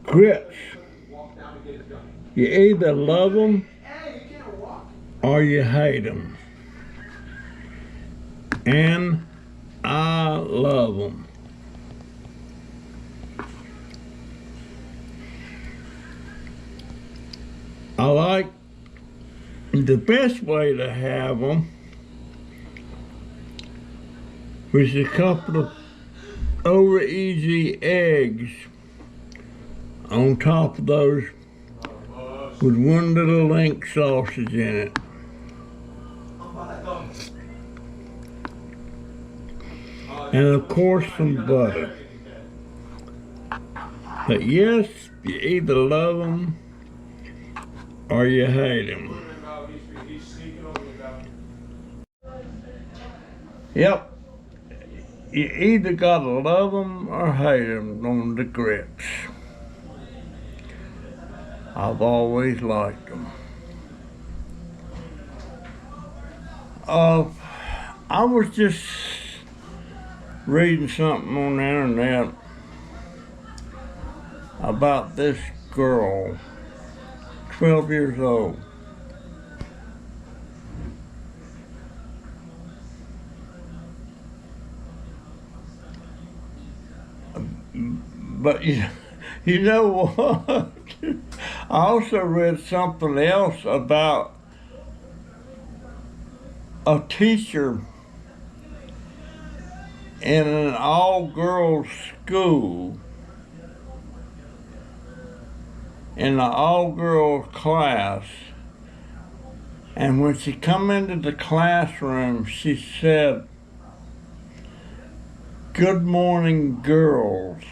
Grits. You either love them or you hate them. And I love them. I like the best way to have them was a couple of over easy eggs on top of those with one little link sausage in it. And of course some butter. But yes, you either love them or you hate them. Yep, you either gotta love them or hate them on the grits. I've always liked them. I was just reading something on the internet about this girl, 12 years old. But you know what? I also read something else about a teacher in an all-girls school, in an all-girls class, and when she come into the classroom, she said, "Good morning, girls."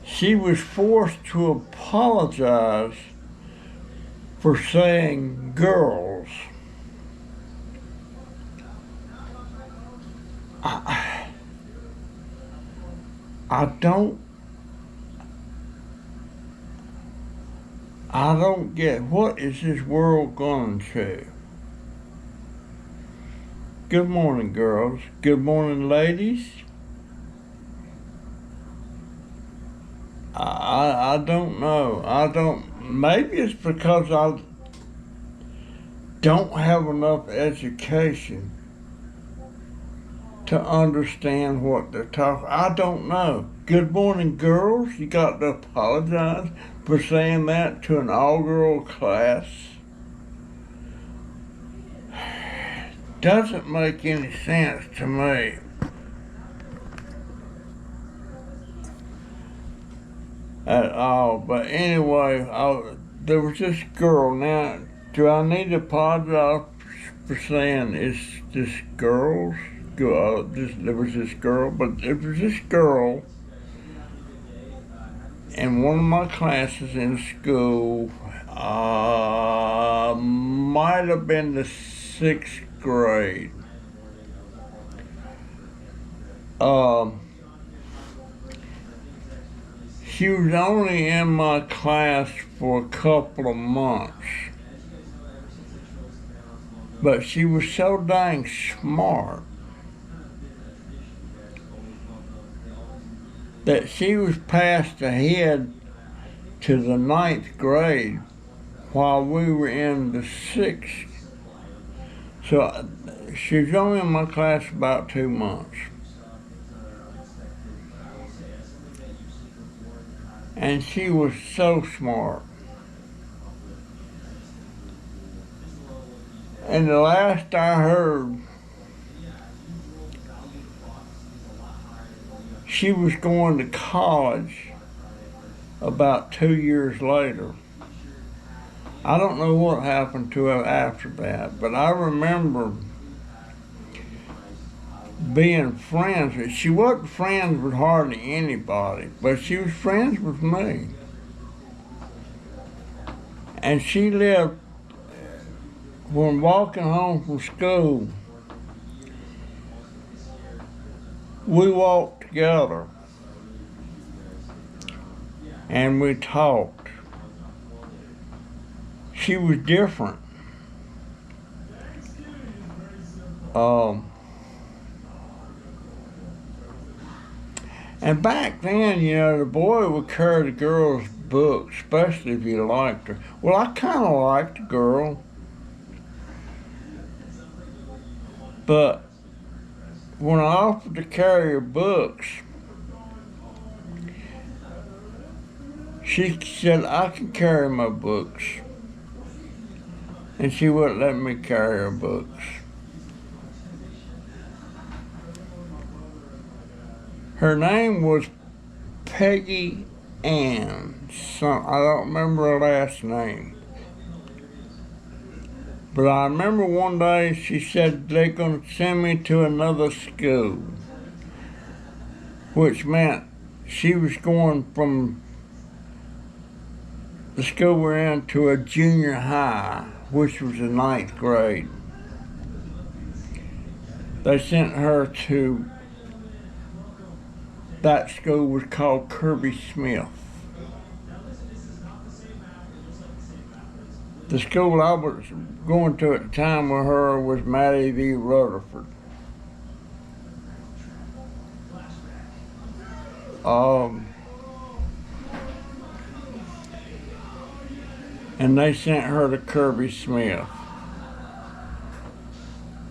She was forced to apologize for saying girls. I don't get, what is this world going to? Good morning, girls. Good morning, ladies. I don't know. Maybe it's because I don't have enough education to understand what they're talking. I don't know. Good morning, girls. You got to apologize for saying that to an all-girl class. Doesn't make any sense to me. At all. But anyway, there was this girl. Now, do I need to apologize for saying it's this girl's? There was this girl, but there was this girl in one of my classes in school, might have been the 6th grade. She was only in my class for a couple of months, but she was so dang smart that she was passed ahead to the 9th grade while we were in the 6th. So she was only in my class about 2 months. And she was so smart. And the last I heard, she was going to college about 2 years later. I don't know what happened to her after that, but I remember being friends with, she wasn't friends with hardly anybody, but she was friends with me. And she lived, when walking home from school, We walked together and we talked. She was different. And back then, you know, the boy would carry the girl's book, especially if you liked her. Well, I kind of liked the girl, but when I offered to carry her books, she said, I can carry my books. And she wouldn't let me carry her books. Her name was Peggy Ann. I don't remember her last name. But I remember one day she said they're going to send me to another school, which meant she was going from the school we're in to a junior high, which was the 9th grade. They sent her to, that school was called Kirby Smith. The school I was going to at the time with her was Mattie V. Rutherford. And they sent her to Kirby Smith.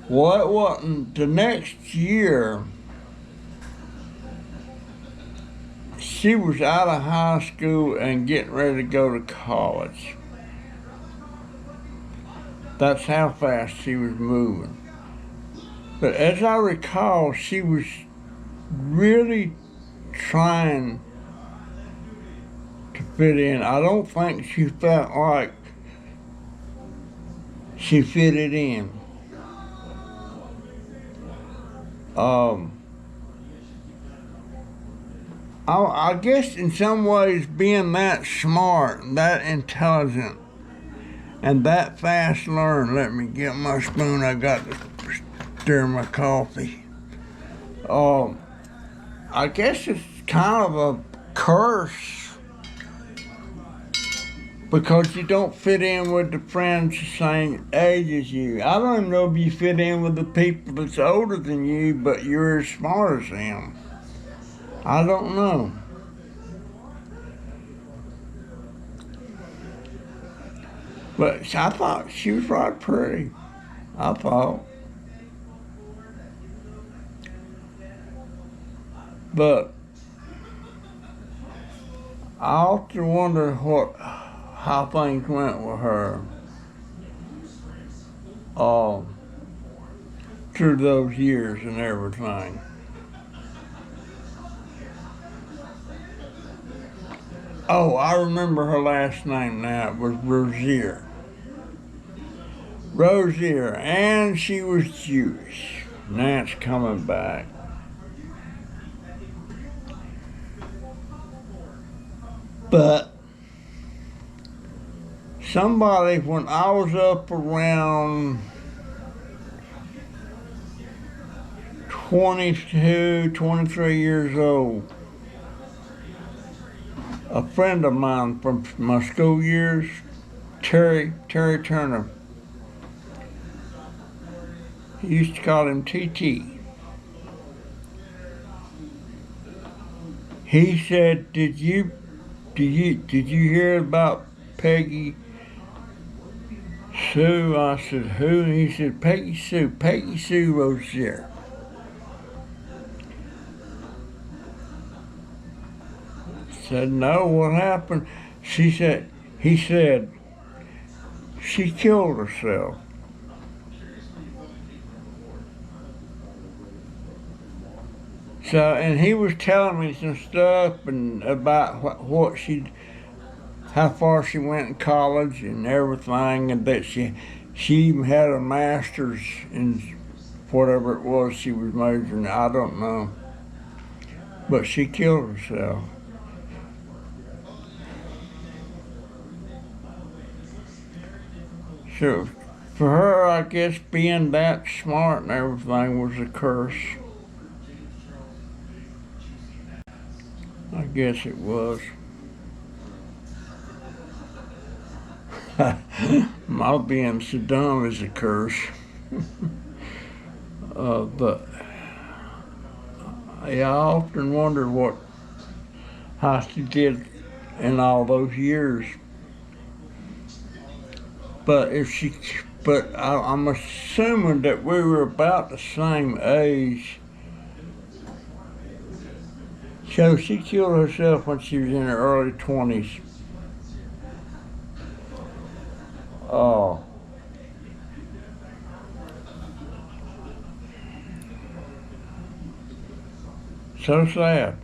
Well, it wasn't the next year. She was out of high school and getting ready to go to college. That's how fast she was moving. But as I recall, she was really trying to fit in. I don't think she felt like she fitted in. I guess in some ways being that smart and that intelligent and that fast learned. Let me get my spoon. I got to stir my coffee. I guess it's kind of a curse because you don't fit in with the friends the same age as you. I don't even know if you fit in with the people that's older than you, but you're as smart as them. I don't know. But I thought she was right pretty. I thought. But I often wonder how things went with her through those years and everything. Oh, I remember her last name now. It was Rozier. Rozier, and she was Jewish. Now it's coming back. But somebody, when I was up around 22, 23 years old, a friend of mine from my school years, Terry Turner, he used to call him TT. He said, Did you hear about Peggy Sue? I said, who? He said, Peggy Sue Rozier. Said, no, what happened? He said, she killed herself. So, and he was telling me some stuff and about what how far she went in college and everything, and that she even had a master's in whatever it was she was majoring in. I don't know. But she killed herself. So for her, I guess being that smart and everything was a curse. guess it was. My being so dumb is a curse. But yeah, I often wondered how she did in all those years. But I'm assuming that we were about the same age. So she killed herself when she was in her early 20s. Oh. So sad.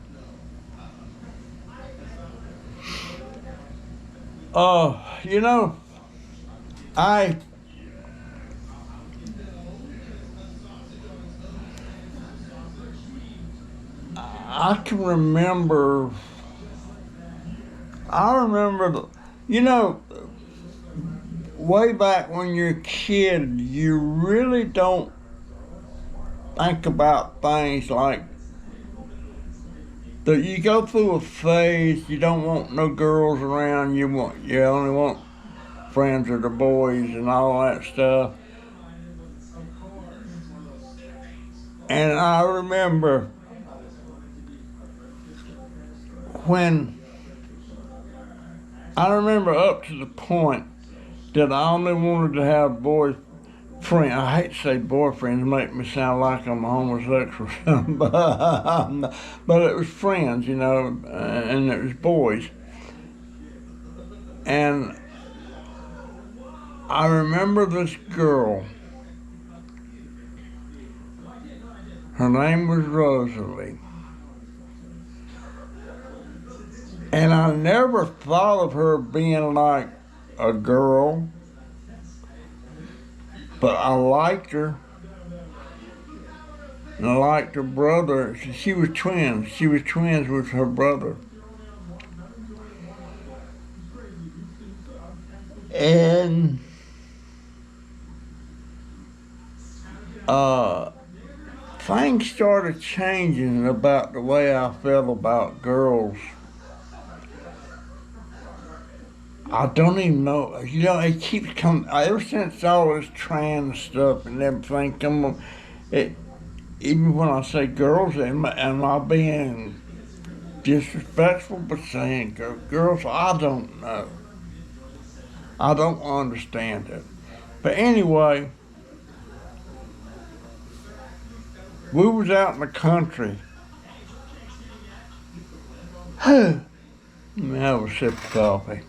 You know, I can remember. You know, way back when you're a kid, you really don't think about things like that. You go through a phase, you don't want no girls around, you only want friends with the boys and all that stuff. And I remember up to the point that I only wanted to have boyfriends. I hate to say boyfriends, make me sound like I'm a homosexual, but it was friends, you know, and it was boys. And I remember this girl. Her name was Rosalie. And I never thought of her being like a girl, but I liked her. And I liked her brother. She was twins. She was twins with her brother. And things started changing about the way I felt about girls. I don't even know. You know, it keeps coming. Ever since all this trans stuff and everything come on, even when I say girls, am I being disrespectful? But saying girls, I don't know. I don't understand it. But anyway, we was out in the country. Let me have a sip of coffee.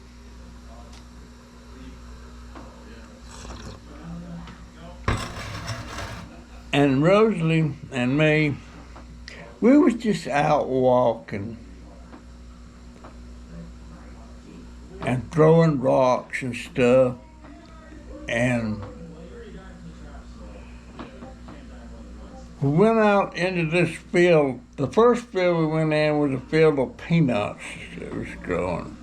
And Rosalie and me, we was just out walking and throwing rocks and stuff. And we went out into this field. The first field we went in was a field of peanuts that was growing.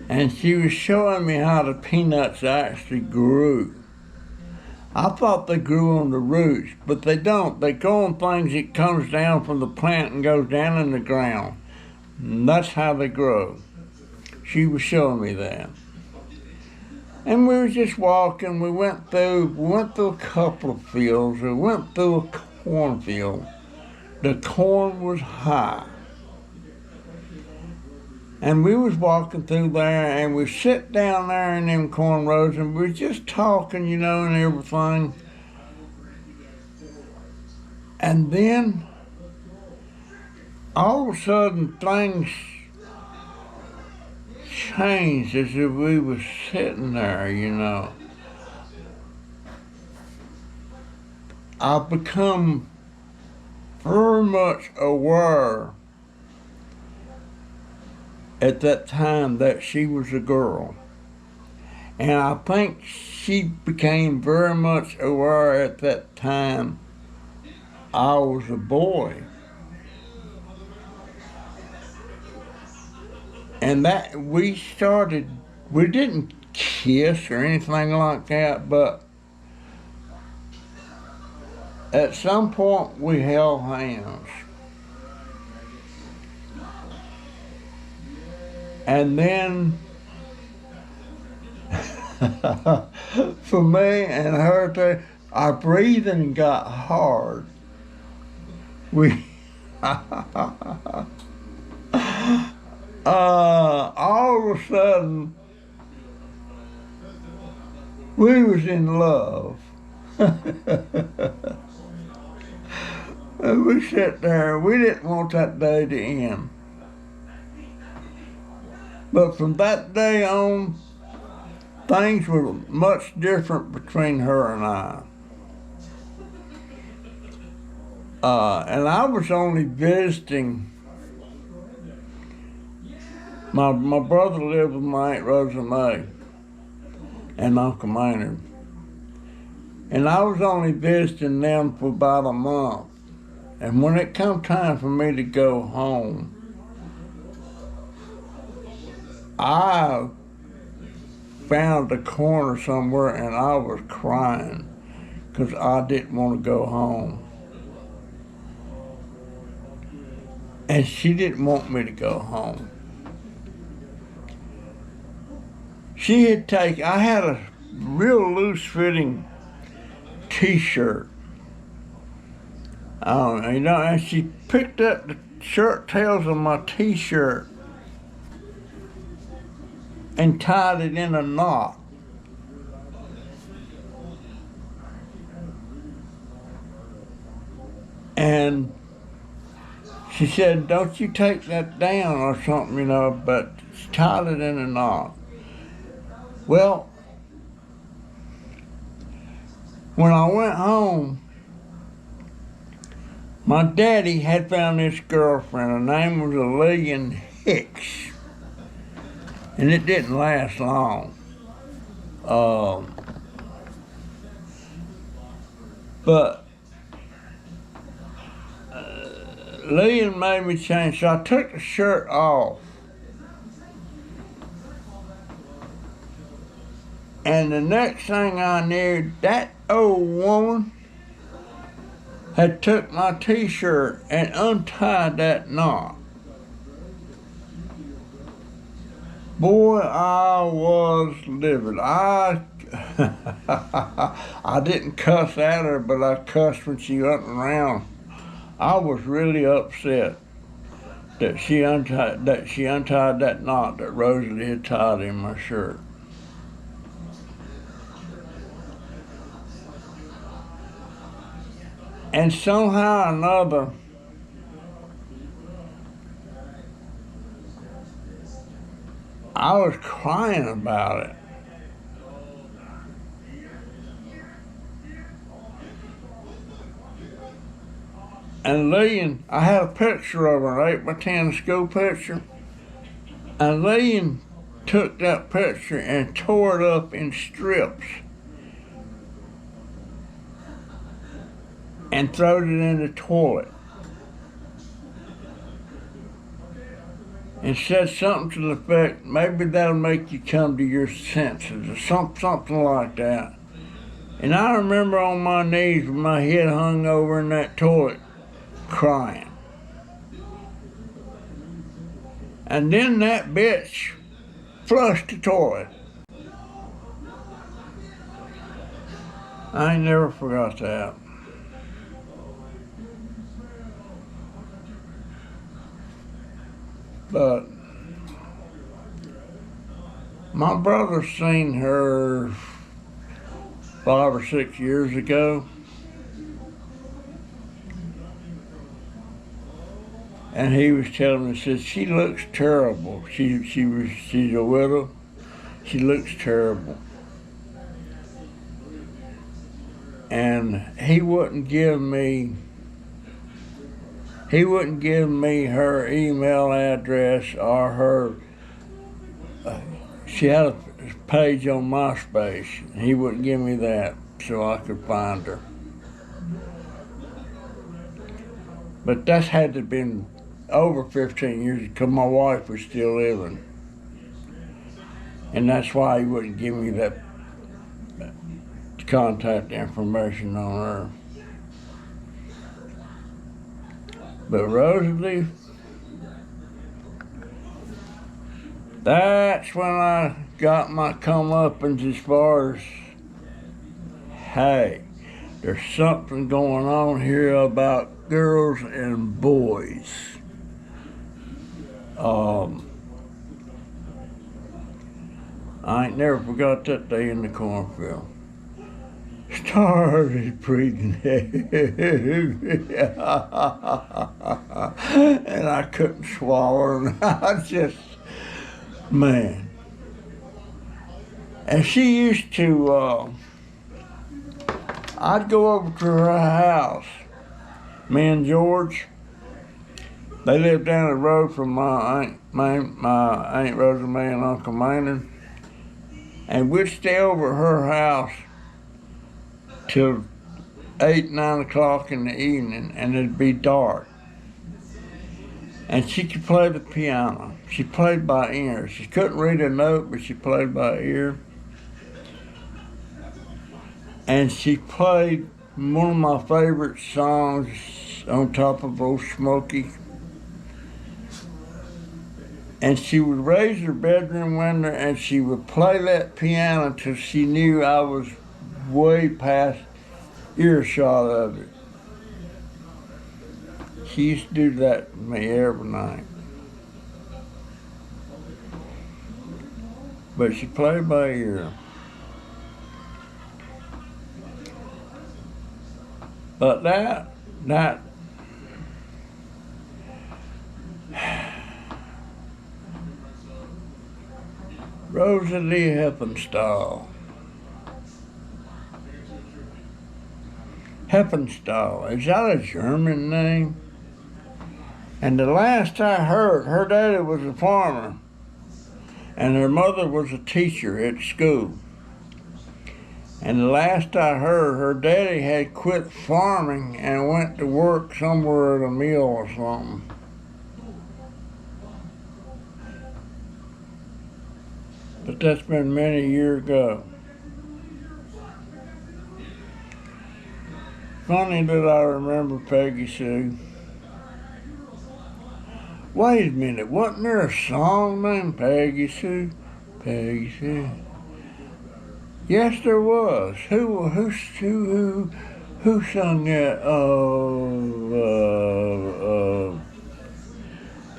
And she was showing me how the peanuts actually grew. I thought they grew on the roots, but they don't. They grow on things that comes down from the plant and goes down in the ground. And that's how they grow. She was showing me that. And we were just walking. We went through a couple of fields. We went through a cornfield. The corn was high. And we was walking through there, and we sit down there in them corn rows, and we were just talking, you know, and everything. And then, all of a sudden, things changed as if we was sitting there, you know. I've become very much aware at that time that she was a girl. And I think she became very much aware at that time I was a boy. And that we didn't kiss or anything like that, but at some point we held hands. And then for me and her too, our breathing got hard. We all of a sudden we was in love. And we sat there, we didn't want that day to end. But from that day on, things were much different between her and I. And I was only visiting. My brother lived with my Aunt Rosa May and Uncle Maynard. And I was only visiting them for about a month. And when it come time for me to go home, I found a corner somewhere and I was crying because I didn't want to go home. And she didn't want me to go home. I had a real loose-fitting t-shirt. And she picked up the shirt tails of my t-shirt and tied it in a knot. And she said, "Don't you take that down," or something, but she tied it in a knot. Well, when I went home, my daddy had found this girlfriend. Her name was Lillian Hicks. And it didn't last long. But Lillian made me change, so I took the shirt off. And the next thing I knew, that old woman had took my t-shirt and untied that knot. Boy, I was livid. I didn't cuss at her, but I cussed when she went around. I was really upset that she untied that knot that Rosalie had tied in my shirt. And somehow or another, I was crying about it. And Lillian, I had a picture of her, an 8x10 school picture. And Lillian took that picture and tore it up in strips and threw it in the toilet. And said something to the effect, maybe that'll make you come to your senses, or something like that. And I remember on my knees with my head hung over in that toilet, crying. And then that bitch flushed the toilet. I ain't never forgot that. But my brother seen her 5 or 6 years ago. And he was telling me, said, she looks terrible. She's a widow. She looks terrible. And he wouldn't give me her email address or her, she had a page on MySpace. He wouldn't give me that so I could find her. But that's had to have been over 15 years because my wife was still living. And that's why he wouldn't give me that contact information on her. But Rosalie, That's when I got my comeuppance as far as, hey, there's something going on here about girls and boys. I ain't never forgot that day in the cornfield. Started breathing heavy. And I couldn't swallow, and I just, man. And she used to, I'd go over to her house. Me and George, they lived down the road from my Aunt Rosamond and Uncle Maynard. And we'd stay over at her house till 8, 9 o'clock in the evening, and it'd be dark. And she could play the piano. She played by ear. She couldn't read a note, but she played by ear. And she played one of my favorite songs, On Top of Old Smoky. And she would raise her bedroom window and she would play that piano till she knew I was way past earshot of it. She used to do that to me every night. But she played by ear. But that Rosalie Heppenstall. Heppenstall, is that a German name? And the last I heard, her daddy was a farmer, and her mother was a teacher at school. And the last I heard, her daddy had quit farming and went to work somewhere at a mill or something. But that's been many years ago. Funny that I remember Peggy Sue. Wait a minute, wasn't there a song named Peggy Sue? Peggy Sue. Yes, there was. Who sung that?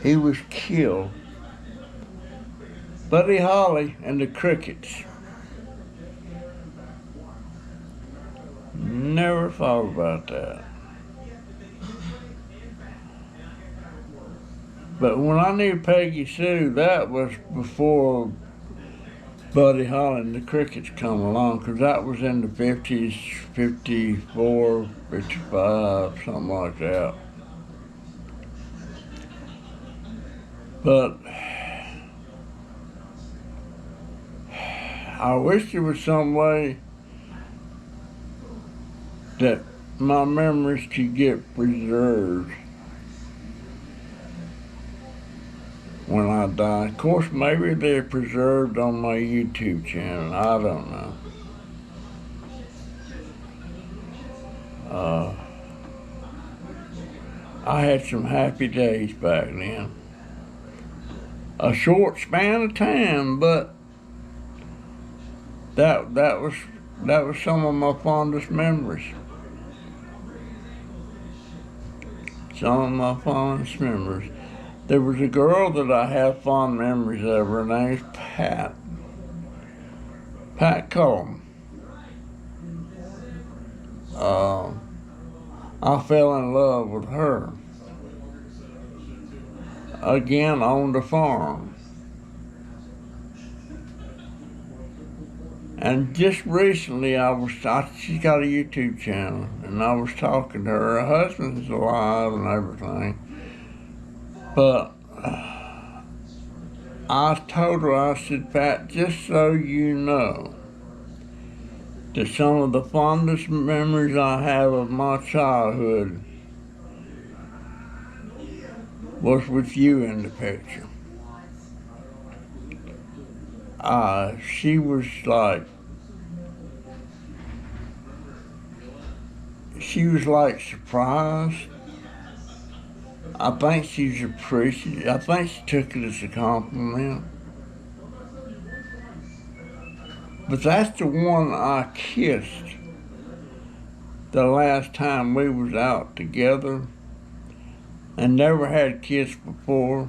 He was killed. Buddy Holly and the Crickets. Never thought about that. But when I knew Peggy Sue, that was before Buddy Holly and the Crickets come along, because that was in the 50s, 54, 55, something like that. But I wish there was some way that my memories could get preserved when I die. Of course, maybe they're preserved on my YouTube channel. I don't know. I had some happy days back then. A short span of time, but that was some of my fondest memories. Some of my fondest memories. There was a girl that I have fond memories of. Her name's Pat. Pat Cullum. I fell in love with her. Again, on the farm. And just recently she's got a YouTube channel, and I was talking to her. Her husband's alive and everything. But I told her, I said, Pat, just so you know, that some of the fondest memories I have of my childhood was with you in the picture. She was surprised. I think she's appreciative. I think she took it as a compliment. But that's the one I kissed the last time we was out together, and never had kissed before.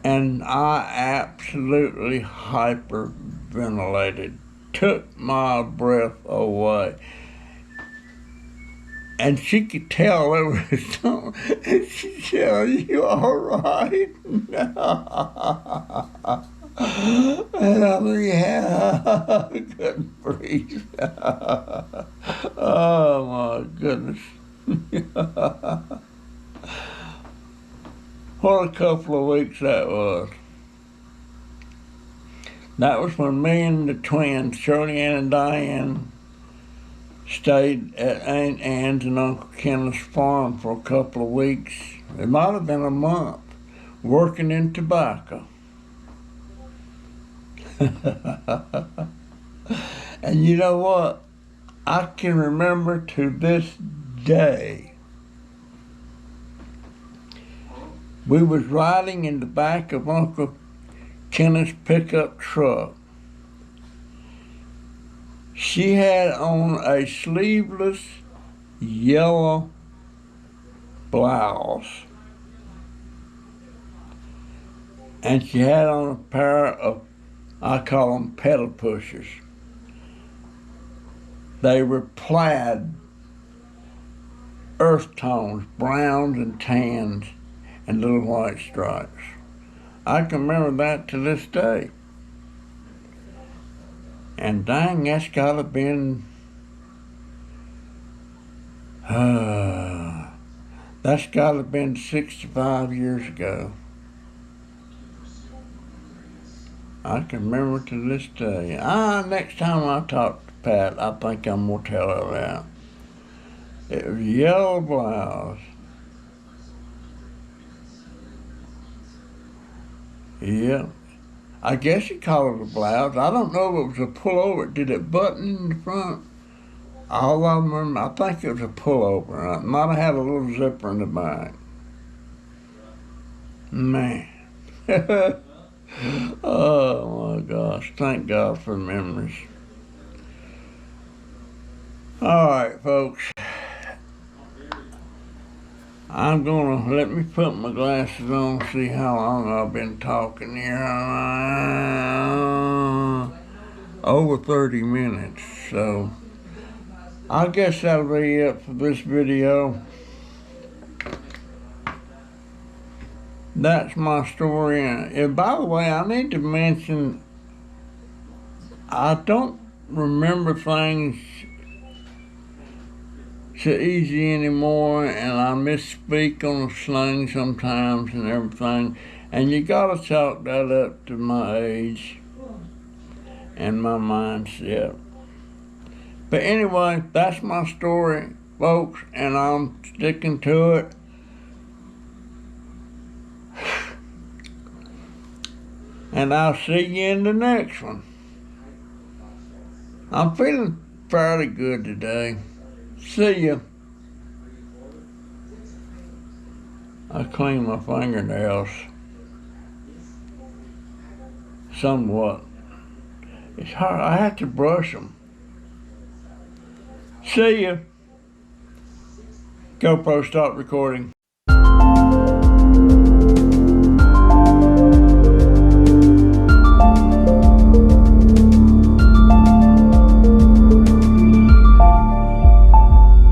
And I absolutely hyperventilated, took my breath away. And she could tell there was something. She said, "Are you all right?" And I'm like, "Yeah." I couldn't breathe. Oh my goodness. What a couple of weeks that was. That was when me and the twins, Shirley Ann and Diane, stayed at Aunt Ann's and Uncle Kenneth's farm for a couple of weeks. It might have been a month, working in tobacco. And you know what? I can remember to this day, we was riding in the back of Uncle Kenneth's pickup truck. She had on a sleeveless yellow blouse. And she had on a pair of, I call them pedal pushers. They were plaid earth tones, browns and tans, and little white stripes. I can remember that to this day. And dang, that's gotta been, that's gotta been 65 years ago. I can remember to this day. Next time I talk to Pat, I think I'm gonna tell her that. It was yellow blouse. Yeah. I guess you call it a blouse. I don't know if it was a pullover. Did it button in the front? All I remember, I think it was a pullover. It might have had a little zipper in the back. Man. Oh my gosh. Thank God for memories. All right, folks. I'm gonna let me put my glasses on, see how long I've been talking here. Over 30 minutes, so I guess that'll be it for this video. That's my story. And by the way, I need to mention, I don't remember things so easy anymore, and I misspeak on the slang sometimes and everything. And you gotta chalk that up to my age and my mindset. But anyway, that's my story, folks, and I'm sticking to it. And I'll see you in the next one. I'm feeling fairly good today. See ya. I clean my fingernails somewhat. It's hard. I have to brush them. See ya. GoPro, stop recording.